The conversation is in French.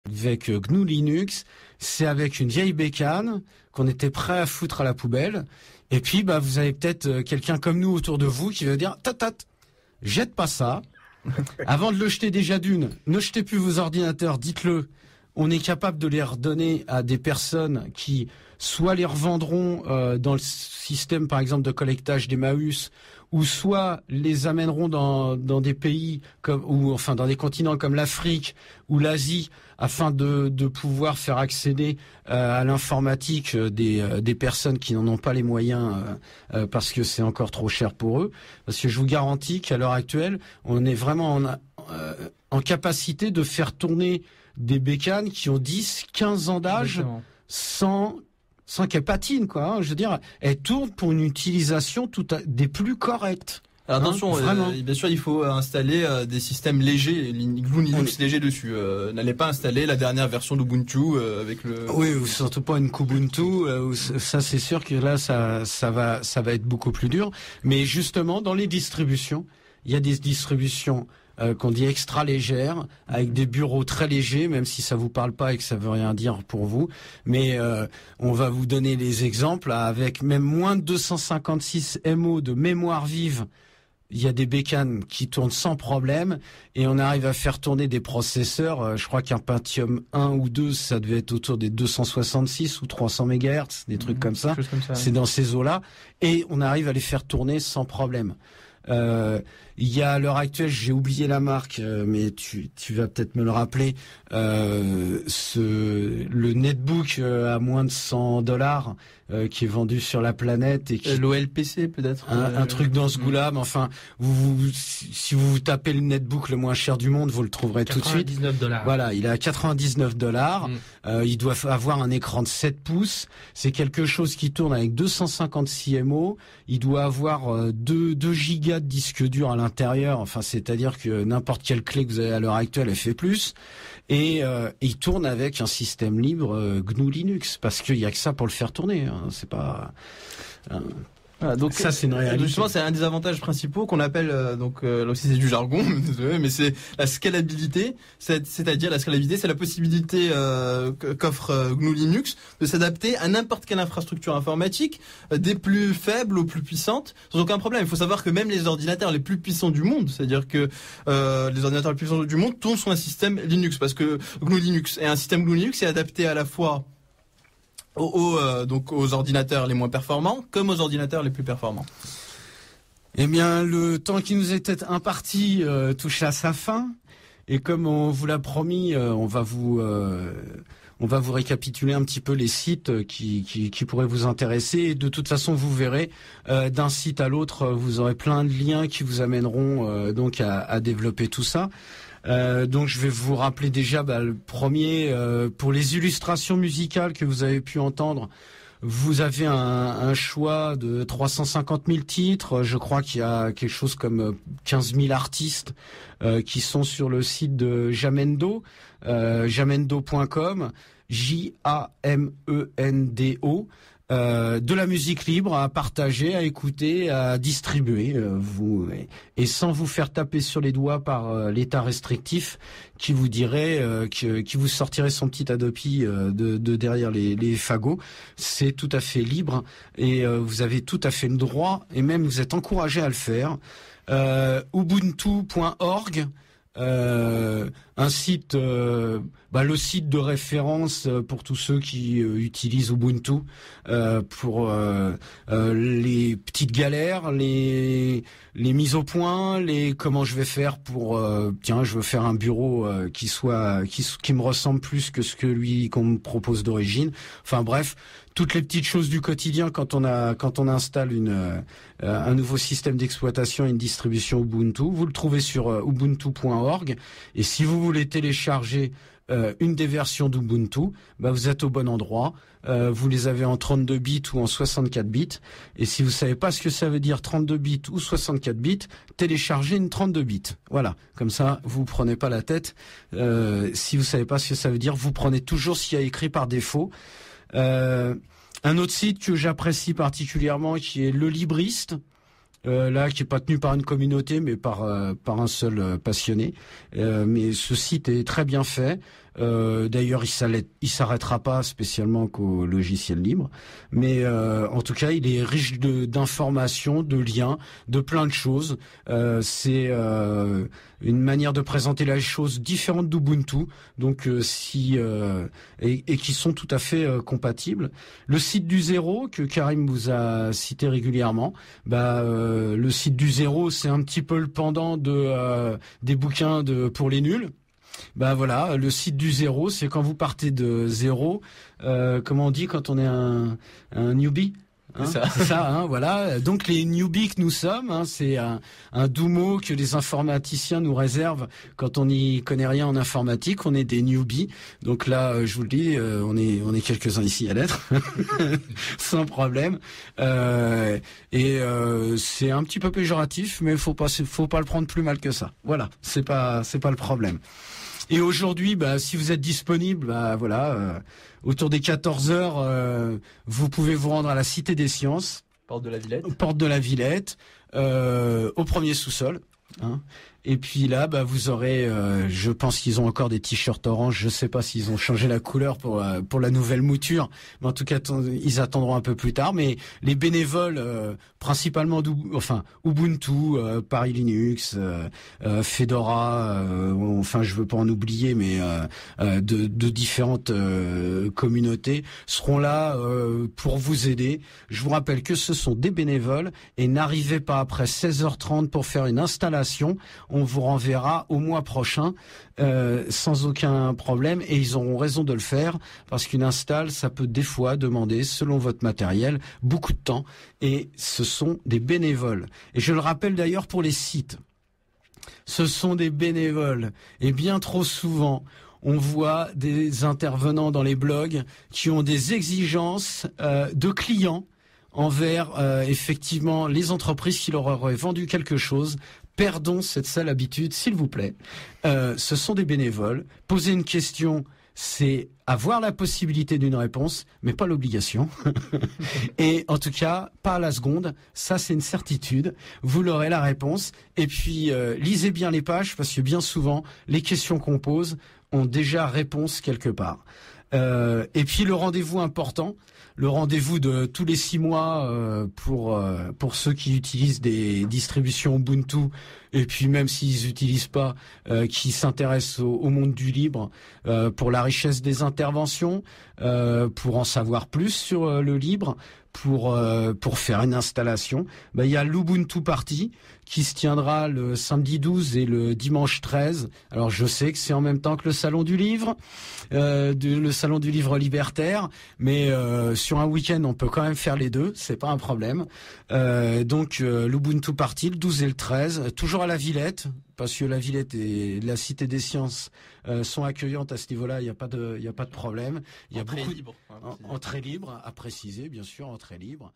avec GNU Linux, c'est avec une vieille bécane qu'on était prêt à foutre à la poubelle. Et puis, vous avez peut-être quelqu'un comme nous autour de vous qui va dire, jette pas ça. Avant de le jeter déjà d'une, ne jetez plus vos ordinateurs, dites-le. On est capable de les redonner à des personnes qui soit les revendront dans le système, par exemple, de collectage d'Emmaüs, ou soit les amèneront dans des pays dans des continents comme l'Afrique ou l'Asie, afin de pouvoir faire accéder à l'informatique des personnes qui n'en ont pas les moyens parce que c'est encore trop cher pour eux. Parce que je vous garantis qu'à l'heure actuelle, on est vraiment en capacité de faire tourner des bécanes qui ont 10, 15 ans d'âge sans qu'elles patinent, quoi. Je veux dire, elles tournent pour une utilisation des plus correctes. Alors attention, bien sûr, il faut installer des systèmes légers, GNU Linux léger dessus. N'allez pas installer la dernière version d'Ubuntu avec le. Oui, ou surtout pas une Kubuntu. Ça, c'est sûr que là, ça va être beaucoup plus dur. Mais justement, dans les distributions, il y a des distributions qu'on dit extra légères, avec des bureaux très légers, même si ça vous parle pas et que ça veut rien dire pour vous. Mais on va vous donner les exemples avec même moins de 256 MO de mémoire vive. Il y a des bécanes qui tournent sans problème et on arrive à faire tourner des processeurs. Je crois qu'un Pentium 1 ou 2, ça devait être autour des 266 ou 300 MHz, des trucs comme ça. C'est dans ces eaux-là. Et on arrive à les faire tourner sans problème. Il y a à l'heure actuelle, j'ai oublié la marque, mais tu vas peut-être me le rappeler, le netbook à moins de $100 qui est vendu sur la planète et qui l'OLPC peut-être un truc dans ce goût-là, mais enfin si vous tapez le netbook le moins cher du monde, vous le trouverez tout de suite. $99. Voilà, il est à $99. Il doit avoir un écran de 7 pouces. C'est quelque chose qui tourne avec 256 MO. Il doit avoir 2 gigas de disque dur à l'intérieur. Enfin, c'est-à-dire que n'importe quelle clé que vous avez à l'heure actuelle, elle fait plus. Et il tourne avec un système libre GNU Linux, parce qu'il y a que ça pour le faire tourner. Hein. C'est pas. Voilà, donc ça, c'est une réalité. Justement, c'est un des avantages principaux qu'on appelle là aussi c'est du jargon, mais c'est la scalabilité. C'est-à-dire la scalabilité, c'est la possibilité qu'offre GNU Linux de s'adapter à n'importe quelle infrastructure informatique, des plus faibles aux plus puissantes, sans aucun problème. Il faut savoir que même les ordinateurs les plus puissants du monde, c'est-à-dire que les ordinateurs les plus puissants du monde tournent sur un système Linux, parce que GNU Linux et un système GNU Linux est adapté à la fois donc aux ordinateurs les moins performants comme aux ordinateurs les plus performants. Eh bien, le temps qui nous était imparti touche à sa fin, et comme on vous l'a promis, on va vous récapituler un petit peu les sites qui pourraient vous intéresser. Et de toute façon, vous verrez d'un site à l'autre, vous aurez plein de liens qui vous amèneront donc à développer tout ça. Donc je vais vous rappeler déjà le premier, pour les illustrations musicales que vous avez pu entendre. Vous avez un choix de 350 000 titres. Je crois qu'il y a quelque chose comme 15 000 artistes qui sont sur le site de Jamendo, jamendo.com, Jamendo. De la musique libre à partager, à écouter, à distribuer, et sans vous faire taper sur les doigts par l'État restrictif qui vous dirait, qui vous sortirait son petit Adopi de derrière les fagots. C'est tout à fait libre et vous avez tout à fait le droit, et même vous êtes encouragé à le faire. Ubuntu.org, un site, le site de référence pour tous ceux qui utilisent Ubuntu, pour les petites galères, les mises au point, comment je vais faire pour je veux faire un bureau qui me ressemble plus que qu'on me propose d'origine. Enfin bref, toutes les petites choses du quotidien quand on installe un nouveau système d'exploitation et une distribution Ubuntu. Vous le trouvez sur ubuntu.org, et si vous voulez télécharger une des versions d'Ubuntu, vous êtes au bon endroit. Vous les avez en 32 bits ou en 64 bits. Et si vous savez pas ce que ça veut dire 32 bits ou 64 bits, téléchargez une 32 bits. Voilà. Comme ça, vous prenez pas la tête. Si vous savez pas ce que ça veut dire, vous prenez toujours ce qu'il y a écrit par défaut. Un autre site que j'apprécie particulièrement, qui est Le Libriste, qui est pas tenu par une communauté mais par un seul passionné, mais ce site est très bien fait. D'ailleurs, il s'arrêtera pas spécialement qu'au logiciel libre, mais en tout cas, il est riche d'informations, de liens, de plein de choses. C'est une manière de présenter la chose différente d'Ubuntu, donc et qui sont tout à fait compatibles. Le site du zéro que Karim vous a cité régulièrement, le site du zéro, c'est un petit peu le pendant des bouquins pour les nuls. Voilà, le site du zéro, c'est quand vous partez de zéro, comment on dit quand on est un newbie? C'est ça, voilà. Donc les newbies que nous sommes, c'est un doux mot que les informaticiens nous réservent quand on n'y connaît rien en informatique. On est des newbies. Donc là, je vous le dis, on est quelques-uns ici à l'être, sans problème. Et c'est un petit peu péjoratif, mais faut pas le prendre plus mal que ça. Voilà, c'est pas le problème. Et aujourd'hui, si vous êtes disponible, autour des 14 heures, vous pouvez vous rendre à la Cité des Sciences. Porte de la Villette. Porte de la Villette, au premier sous-sol. Et puis là, vous aurez, je pense qu'ils ont encore des t-shirts orange. Je sais pas s'ils ont changé la couleur pour la nouvelle mouture, mais en tout cas, ils attendront un peu plus tard. Mais les bénévoles, principalement Ubuntu, Paris Linux, Fedora, je veux pas en oublier, mais de différentes communautés seront là pour vous aider. Je vous rappelle que ce sont des bénévoles et n'arrivez pas après 16h30 pour faire une installation. On vous renverra au mois prochain sans aucun problème et ils auront raison de le faire parce qu'une install, ça peut des fois demander, selon votre matériel, beaucoup de temps et ce sont des bénévoles. Et je le rappelle d'ailleurs pour les sites. Ce sont des bénévoles et bien trop souvent, on voit des intervenants dans les blogs qui ont des exigences de clients envers effectivement les entreprises qui leur auraient vendu quelque chose. Perdons cette sale habitude, s'il vous plaît. Ce sont des bénévoles. Poser une question, c'est avoir la possibilité d'une réponse, mais pas l'obligation. Et en tout cas, pas à la seconde. Ça, c'est une certitude. Vous l'aurez la réponse. Et puis, lisez bien les pages, parce que bien souvent, les questions qu'on pose ont déjà réponse quelque part. Et puis, le rendez-vous important, le rendez-vous de tous les 6 mois pour ceux qui utilisent des distributions Ubuntu et puis même s'ils utilisent pas, qui s'intéressent au monde du libre, pour la richesse des interventions, pour en savoir plus sur le libre, pour faire une installation. Il y a l'Ubuntu Party qui se tiendra le samedi 12 et le dimanche 13. Alors je sais que c'est en même temps que le salon du livre, le salon du livre libertaire, mais sur un week-end on peut quand même faire les deux, c'est pas un problème. Donc l'Ubuntu Party le 12 et le 13, toujours à la Villette, parce que la Villette et la Cité des Sciences sont accueillantes à ce niveau-là, il y a pas de problème. Il y a entrée beaucoup libre. entrée libre à préciser, bien sûr, entrée libre.